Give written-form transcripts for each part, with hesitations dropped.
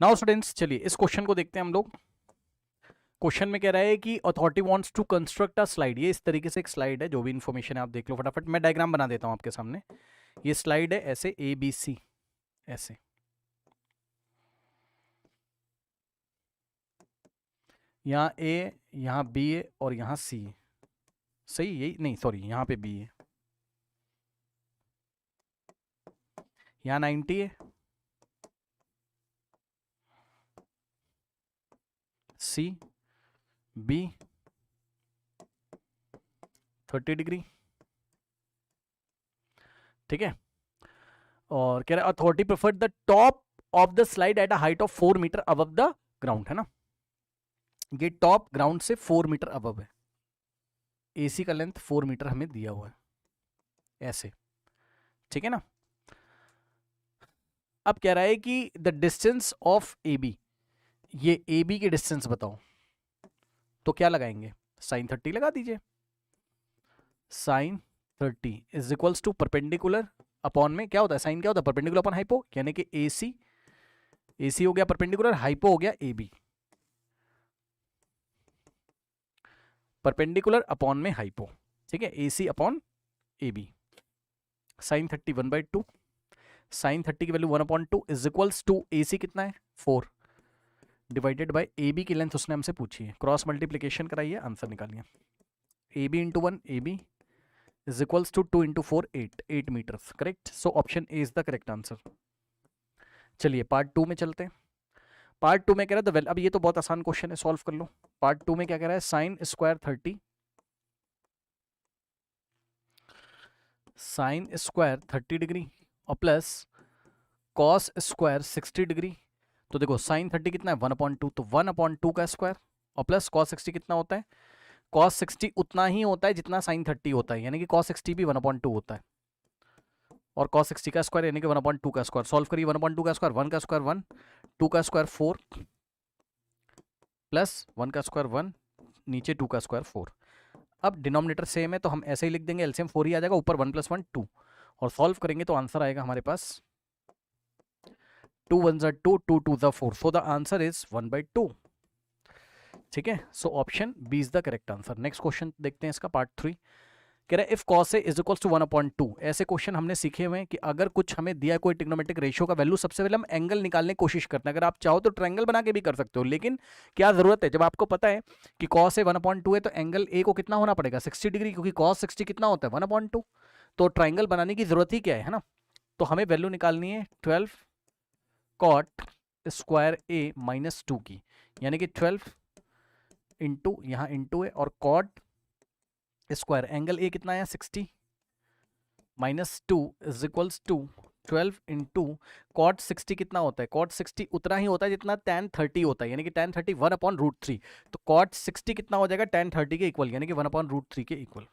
Now students चलिए इस question को देखते हैं हम लोग। क्वेश्चन में कह रहा है कि authority wants to construct a slide. ये इस तरीके से एक स्लाइड है, जो भी इंफॉर्मेशन है आप देख लो फटाफट। मैं डायग्राम बना देता हूं आपके सामने। ये स्लाइड है ऐसे ABC, ऐसे यहाँ A, यहाँ B है और यहाँ C है। सही, यही नहीं सॉरी, यहाँ पे B है, यहाँ 90 है, C B 30 डिग्री, ठीक है। और कह रहा है authority preferred the top of the slide at a height of 4 metre above the ground, है ना। ये टॉप ग्राउंड से 4 मीटर अबव है। AC का लेंथ 4 मीटर हमें दिया हुआ है ऐसे, ठीक है ना। अब कह रहा है कि द डिस्टेंस ऑफ AB, ये AB की डिस्टेंस बताओ। तो क्या लगाएंगे, साइन 30 लगा दीजिए। Sine 30 is equals to perpendicular upon में क्या होता है, साइन क्या होता है, परपेंडिकुलर अपॉन हाइपो, यानी कि AC हो गया परपेंडिकुलर, हाइपो हो गया AB। परपेंडिकुलर अपॉन में हाइपो, ठीक है, AC upon AB। Sine 30 1/2, sine 30 की value 1/2 is equals to AC कितना है 4 डिवाइडेड बाय AB की लेंथ उसने हमसे पूछी है। क्रॉस मल्टीप्लीकेशन कराइए, आंसर निकालिए। AB into 1 AB is equals to 2 into 4 8 meters, correct. So option A is the correct answer. चलिए पार्ट 2 में चलते हैं। पार्ट 2 में कह रहा है अब ये तो बहुत आसान क्वेश्चन है, सॉल्व कर लो। पार्ट 2 में क्या कह रहा है, sine square 30, sine square 30 degree और प्लस कॉस स्क्वायर 60 डिग्री। तो देखो साइन 30 कितना है 1/2, तो 1/2 का स्क्वायर और प्लस कॉस 60 कितना होता है, कॉस 60 उतना ही होता है जितना साइन 30 होता है, यानी कि कॉस 60 भी 1/2 होता है। और cos 60 का स्क्वायर यानी कि 1/2 का स्क्वायर। सॉल्व करिए, 1/2 का स्क्वायर 1 का स्क्वायर 1, 2 का स्क्वायर 4 प्लस 1 का स्क्वायर 1, नीचे 2 का स्क्वायर 4। अब डिनोमिनेटर सेम है तो हम ऐसे ही लिख देंगे, एलसीएम 4 ही आ जाएगा, ऊपर 1 + 1 2, और सॉल्व करेंगे तो आंसर आएगा हमारे पास 2 1 2, 2 2 4, सो द आंसर इज 1/2, ठीक है। So option B is the correct answer. Next question देखते हैं इसका, पार्ट 3। कह रहा है if cos A is equals to 1/2। ऐसे क्वेश्चन हमने सीखे हुए हैं कि अगर कुछ हमें दिया कोई ट्रिग्नोमेट्रिक रेशियो का वैल्यू, सबसे पहले हम एंगल निकालने की कोशिश करते हैं। अगर आप चाहो तो ट्रायंगल बना के भी कर सकते हो, लेकिन क्या जरूरत है, जब आपको पता है कि cos A 1/2 है तो एंगल A को कितना होना पड़ेगा 60 डिग्री, क्योंकि cos 60 कितना होता है 1/2। तो ट्राइंगल बनाने की जरूरत ही क्या है ना। तो हमें वैल्यू निकालनी है 12 cot स्क्वायर A -2 की, यानी कि 12 इंटू यहाँ इंटू है और cot स्क्वायर एंगल A कितना है 60 -2 is equals to 12 into cot 60 कितना होता है, कॉट 60 उतना ही होता है जितना tan 30 होता है, यानी कि tan 30 1/√3। तो कॉट 60 कितना हो जाएगा tan 30 के इक्वल, यानी कि 1/√3 के इक्वल।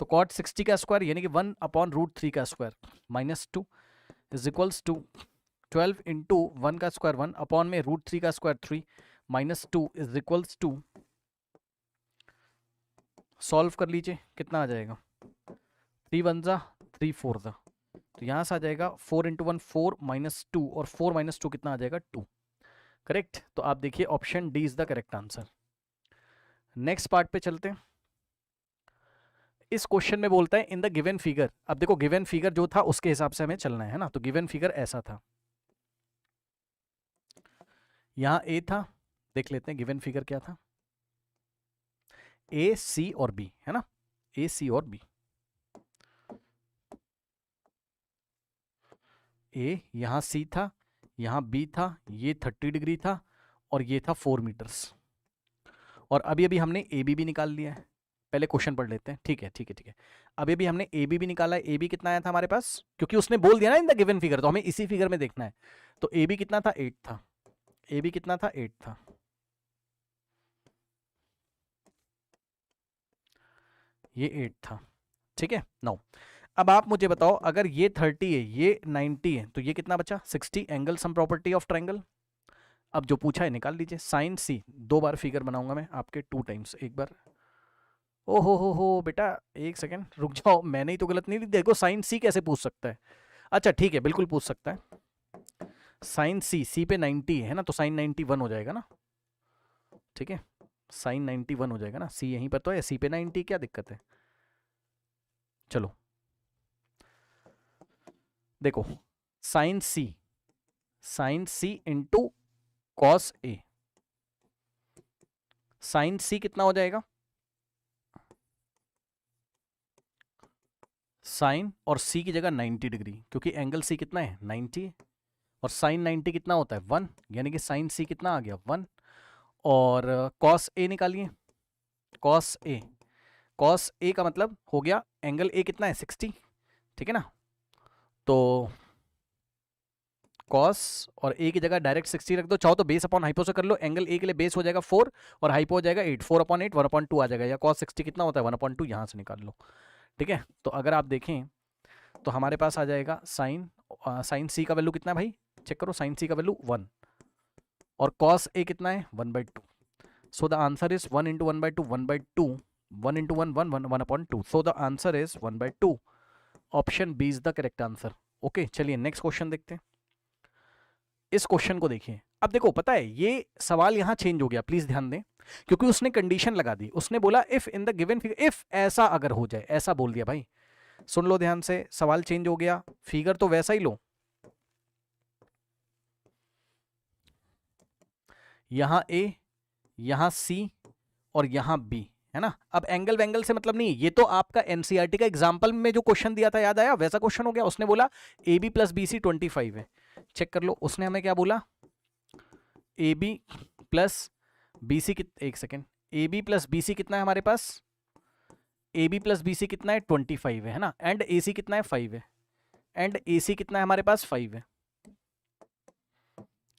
तो कॉट 60 का स्क्वायर यानी कि 1/√3 का square -2 is equals to 12 into 1 का स्क्वायर 1 अपॉन में √3 का square 3 -2 is equals to, solve कर लीजिए कितना आ जाएगा, 3 1 3 4 ज़ा, तो यहाँ से आ जाएगा 4 इंटू 1 4 -2 और 4 -2 कितना आ जाएगा 2, करेक्ट। तो आप देखिए option D is the correct answer. Next part पे चलते हैं। इस क्वेश्चन में बोलता है इन द गिवन फिगर। अब देखो गिवन फिगर जो था उसके हिसाब से हमें चलना है ना। तो गिवन फिगर ऐसा था, यहाँ ए था, देख लेते हैं गिवन फिगर क्या था, ए सी और बी, है ना, ए सी और बी। ए यहाँ सी था, यहाँ बी था, ये 30 डिग्री था और ये था 4 मीटर्स। और अभी अभी हमने ए बी भी निकाल लिया है। पहले क्वेश्चन पढ़ लेते हैं, ठीक है ठीक है ठीक है। अभी अभी हमने ए बी भी निकाला है। ए बी कितना आया था हमारे पास, क्योंकि उसने बोल दिया ना इन द गिवन फिगर, तो हमें इसी फिगर में देखना है। तो ए बी कितना था 8 था, ए बी कितना था 8 था, ये 8 था, ठीक है। नाउ अब आप मुझे बताओ अगर ये 30 है ये 90 है तो ये कितना बचा 60, angle sum property of triangle. अब जो पूछा है निकाल लीजिए। साइन सी, 2 बार फिगर बनाऊंगा मैं आपके 2 टाइम्स, एक बार। ओ हो बेटा, एक सेकंड रुक जाओ, मैंने ही तो गलत नहीं लिख, देखो साइन सी कैसे पूछ सकता है। अच्छा ठीक है, बिल्कुल पूछ सकता है। साइन सी पे 90 है ना, तो साइन 91 हो जाएगा ना, ठीक है, साइन 91 हो जाएगा ना, सी यहीं पर तो है, सी पे 90, क्या दिक्कत है। चलो देखो, sign C into cos A, sign सी कितना हो जाएगा, साइन और सी की जगह 90 डिग्री, क्योंकि एंगल सी कितना है 90, और साइन 90 कितना होता है 1, यानी कि साइन सी कितना आ गया 1। और कॉस ए निकालिए, कॉस ए का मतलब हो गया एंगल ए कितना है 60, ठीक है ना, तो कॉस और ए की जगह डायरेक्ट 60 रख दो, चाहो तो बेस अपॉन हाइपो से कर लो, एंगल ए के लिए बेस हो जाएगा 4 और हाइपो हो जाएगा 8, 4/8 1/2 आ जाएगा, या कॉस 60 कितना होता है 1/2, यहां से निकाल लो, ठीक है। तो अगर आप देखें तो हमारे पास आ जाएगा साइन सी का वैल्यू कितना है भाई, चेक करो, साइन सी का वैल्यू 1 और कॉस ए कितना है 1/2, so the answer is 1 into 1/2, 1/2, 1 into 1 1 1/2, so the answer is 1/2, option B is the correct answer. Okay, चलिए नेक्स्ट क्वेश्चन देखते हैं। इस क्वेश्चन को देखिए, अब देखो पता है ये सवाल यहां चेंज हो गया, प्लीज ध्यान दें, क्योंकि उसने कंडीशन लगा दी, उसने बोला if in the given figure, if ऐसा अगर हो जाए, ऐसा बोल दिया भाई, सुन लो ध्यान से, सवाल चेंज हो गया, फिगर तो वैसा ही लो, यहां ए, यहां सी और यहां बी, है ना। अब एंगल वेंगल से मतलब नहीं, ये तो आपका एनसीईआरटी का एग्जाम्पल में जो क्वेश्चन दिया था याद आया, वैसा क्वेश्चन हो गया। उसने बोला A B plus B C 25 है, चेक कर लो, उसने हमें क्या बोला, A B plus B C, एक second, A B plus B C कितना है हमारे पास, A B plus B C कितना है 25 है ना, एंड ए सी कितना है 5 है, एंड ए सी कितना है हमारे पास 5 है,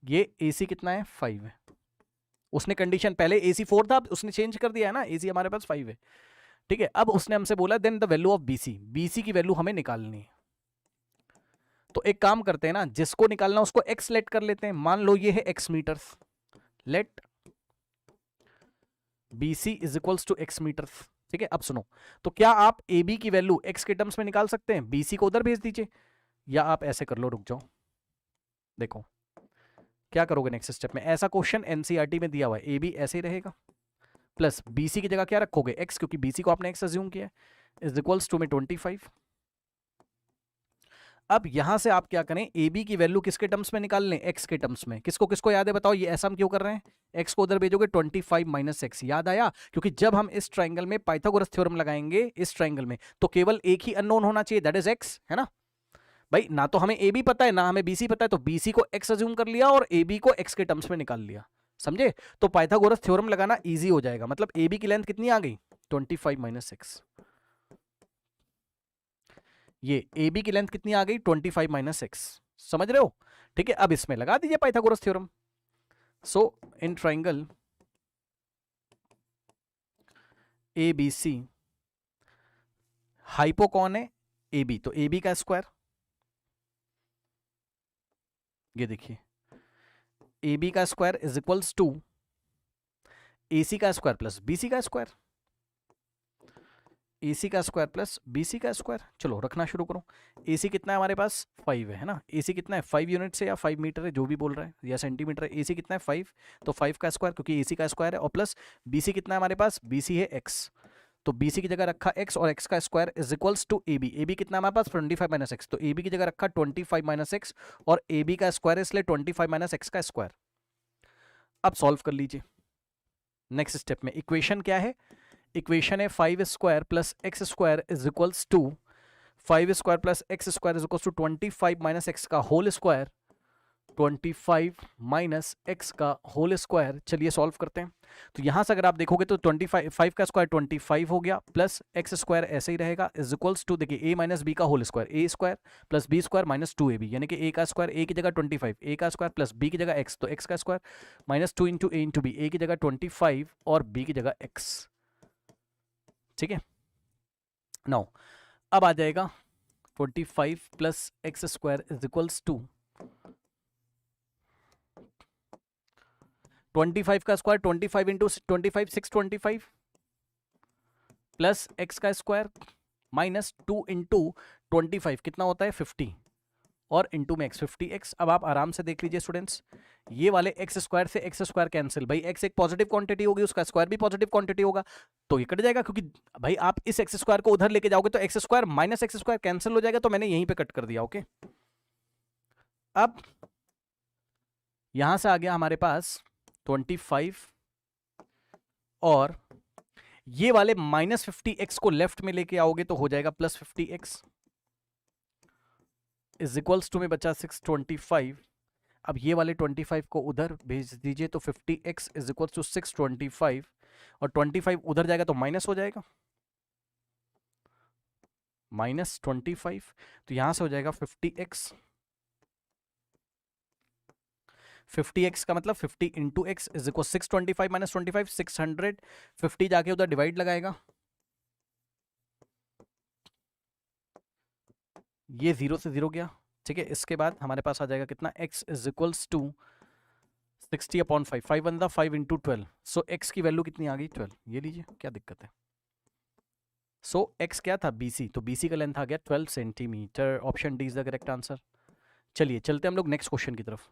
ये ए सी कितना है 5 है। उसने कंडीशन, पहले ए सी 4 था, अब उसने चेंज कर दिया है ना, ए सी हमारे पास 5 है, ठीक है। अब उसने हमसे बोला then the value of B C की वैल्यू हमें निकालनी है। तो एक काम करते हैं ना, जिसको निकालना उसको एक्स लेट कर लेते हैं, मान लो ये है x metres, let B C is equals to x metres, ठीक है। अब सुनो, तो क्या आप ए बी की वैल्यू एक्स के टर्म्स में निकाल सकते हैं, बी सी को उधर भेज दीजिए, या आप ऐसे कर लो, रुक जाओ, देखो क्या करोगे नेक्स्ट स्टेप में, ऐसा क्वेश्चन एनसीईआरटी में दिया हुआ है, ए बी ऐसे ही रहेगा, प्लस बी सी की जगह क्या रखोगे एक्स, क्योंकि बी सी को आपने एक्स अज्यूम किया है, इज इक्वल्स टू में 25। अब यहां से आप क्या करें, ए बी की वैल्यू किसके टर्म्स में निकाल लें, एक्स के टर्म्स में, किसको किसको याद है बताओ, ये ऐसा हम क्यों कर रहे हैं, एक्स को उधर भेजोगे 25 माइनस एक्स, याद आया, क्योंकि जब हम इस ट्राइंगल में पाइथागोरस थ्योरम लगाएंगे इस ट्राइंगल में, तो केवल एक ही अननोन होना चाहिए, दैट इज एक्स, है ना भाई, ना तो हमें ए बी पता है ना हमें बी सी पता है, तो बी सी को एक्स अज्यूम कर लिया और ए बी को एक्स के टर्म्स में निकाल लिया, समझे। तो पाइथागोरस थ्योरम लगाना इजी हो जाएगा, मतलब ए बी की लेंथ कितनी आ गई 25 माइनस एक्स, ये ए बी की लेंथ कितनी आ गई 25 माइनस एक्स, समझ रहे हो, ठीक है। अब इसमें लगा दीजिए Pythagoras theorem, so in triangle A B C, hypo कौन है ए बी, तो ए बी का स्क्वायर, ये देखिए ए बी का स्क्वायर इज इक्वल्स टू ए सी का स्क्वायर प्लस बी सी का स्क्वायर, ए सी का स्क्वायर प्लस बी सी का स्क्वायर, चलो रखना शुरू करो। ए सी कितना है हमारे पास 5 है ना, ए सी कितना है 5 यूनिट से या 5 मीटर है, जो भी बोल रहा है, या सेंटीमीटर है, ए सी कितना है 5, तो 5 का स्क्वायर, क्योंकि ए सी का स्क्वायर है, और प्लस बी सी कितना है हमारे पास, बी सी है एक्स, तो बी सी की जगह रखा एक्स और एक्स का square is equals to A B कितना हमारे पास 25 माइनस एक्स, तो ए बी की जगह रखा 25 माइनस एक्स और ए बी का स्क्वायर इसलिए 25 माइनस एक्स का स्क्वायर। अब सॉल्व कर लीजिए नेक्स्ट स्टेप में, इक्वेशन क्या है, इक्वेशन है 5 square plus x square is equals to 5 square plus x square is equals to 25 minus x का होल स्क्वायर, 25 माइनस एक्स का होल स्क्वायर। चलिए सॉल्व करते हैं, तो यहां से अगर आप देखोगे तो 25 का स्क्वायर 25 हो गया, प्लस एक्स स्क्वायर ऐसे ही रहेगा इज इक्वल्स टू, देखिए ए माइनस बी का whole square, A square plus B square minus 2ab, यानी कि ए का स्क्वायर ए की जगह 25, ए का स्क्वायर प्लस बी की जगह एक्स, तो एक्स का स्क्वायर माइनस 2 इंटू ए इंटू बी, ए की जगह 25 और बी की जगह एक्स, ठीक है। नाउ अब आ जाएगा 25 plus x square is equals to 25 का स्क्वायर 25 इंटू 25 625 प्लस एक्स का स्क्वायर माइनस 2 इंटू 25 कितना होता है 50, और इंटू में x 50x। अब आप आराम से देख लीजिए स्टूडेंट्स, ये वाले एक्स स्क्वायर से एक्स स्क्वायर कैंसिल, भाई x एक पॉजिटिव क्वांटिटी होगी, उसका स्क्वायर भी पॉजिटिव क्वांटिटी होगा, तो ये कट जाएगा, क्योंकि भाई आप इस एक्स स्क्वायर को उधर लेके जाओगे तो x square minus x square cancel हो जाएगा, तो मैंने यहीं पे कट कर दिया। ओके, अब यहां से आ गया हमारे पास 25 और ये वाले माइनस 50x को लेफ्ट में लेके आओगे तो हो जाएगा plus 50x is equals to में बचा 625। अब ये वाले 25 को उधर भेज दीजिए तो 50x इज इक्वल्स टू 625 और 25 उधर जाएगा तो माइनस हो जाएगा, माइनस 25, तो यहां से हो जाएगा 50x। 50x का मतलब 50 into x is equal 625 minus 25 600, 50 जाके उधर डिवाइड लगाएगा, ये 0 से 0 गया। ठीक है, इसके बाद हमारे पास आ जाएगा कितना, x इज इक्वल्स टू 60/5, 5 बनता 5 इंटू 12, सो x की वैल्यू कितनी आ गई 12, ये लीजिए, क्या दिक्कत है। सो x क्या था BC, तो BC का लेंथ आ गया 12 centimetre. Option D is the correct answer. चलिए चलते हम लोग नेक्स्ट क्वेश्चन की तरफ।